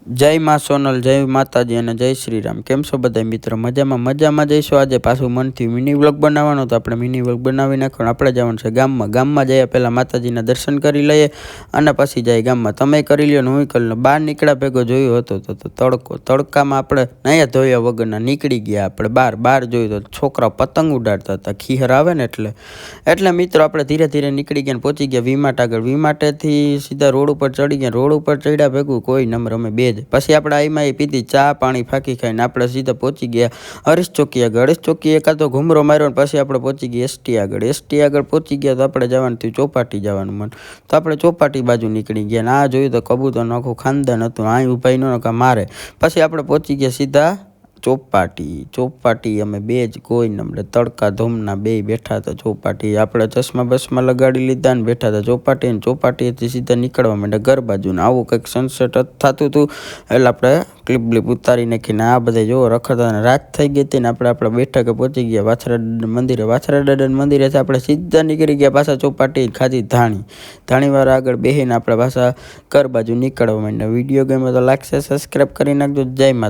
જય માં સોનલ, જય માતાજી અને જય શ્રી રામ। કેમ છો બધા મિત્રો? મજામાં જઈશું। આજે પાછું મનથી મિની વ્લોગ બનાવવાનો, તો આપણે મિની વ્લોગ બનાવી નાખવાનો। આપણે જવાનું છે ગામમાં જઈએ પહેલાં માતાજીના દર્શન કરી લઈએ અને પછી જઈએ ગામમાં। તમે કરી લ્યો ને હું કરી લઉં। બહાર નીકળ્યા ભેગો જોયું હતો તો તડકામાં આપણે નયા ધોયા વગરના નીકળી ગયા। આપણે બહાર જોયું તો છોકરા પતંગ ઉડાડતા હતા, ખીહર આવે ને એટલે મિત્રો આપણે ધીરે ધીરે નીકળી ગયા ને પહોંચી ગયા વીમાટ આગળ। વીમાટેથી સીધા રોડ ઉપર ચડી ગયા। રોડ ઉપર ચડ્યા ભેગું કોઈ નંબર અમે બે જ પછી આપણે આઈમાં પીધી ચા પાણી ફાંકી ખાઈને આપણે સીધા પહોંચી ગયા હરીશ ચોકી આગળ। હરીશ ચોકી એકાદ તો ઘૂમરો માર્યો ને પછી આપણે પહોંચી ગયા એસટી આગળ। એસટી આગળ પહોંચી ગયા તો આપણે જવાનું થયું ચોપાટી જવાનું મન, તો આપણે ચોપાટી બાજુ નીકળી ગયા ને આ જોયું તો કબૂતરનું આખું ખાનદાન હતું, અહીં ઉભાઈ ન મારે। પછી આપણે પહોંચી ગયા સીધા ચોપાટી અમે બે જ કોઈ નંબરે તડકા ધૂમના બે બેઠા હતા ચોપાટી। આપણે ચશ્મા બસમાં લગાડી લીધા ને બેઠા હતા ચોપાટી, ને ચોપાટીથી સીધા નીકળવા માંડ્યા ઘર બાજુ ને આવું કંઈક સનસેટ થતું હતું। એટલે આપણે ક્લિપ ઉતારી નાખીને આ બધા જો રખડતા ને રાત થઈ ગઈ હતી ને આપણે બેઠકે પહોંચી ગયા વાછરા મંદિરે। વાછરા દાદાના મંદિરેથી આપણે સીધા નીકળી ગયા પાછા ચોપાટી, ખાધી ધાણીવાળા આગળ બેસીને આપણે પાછા ઘર બાજુ નીકળવા માંડ્યા। વિડીયો ગમે તો લાઈક સબસ્ક્રાઈબ કરી નાખજો। જય માતા।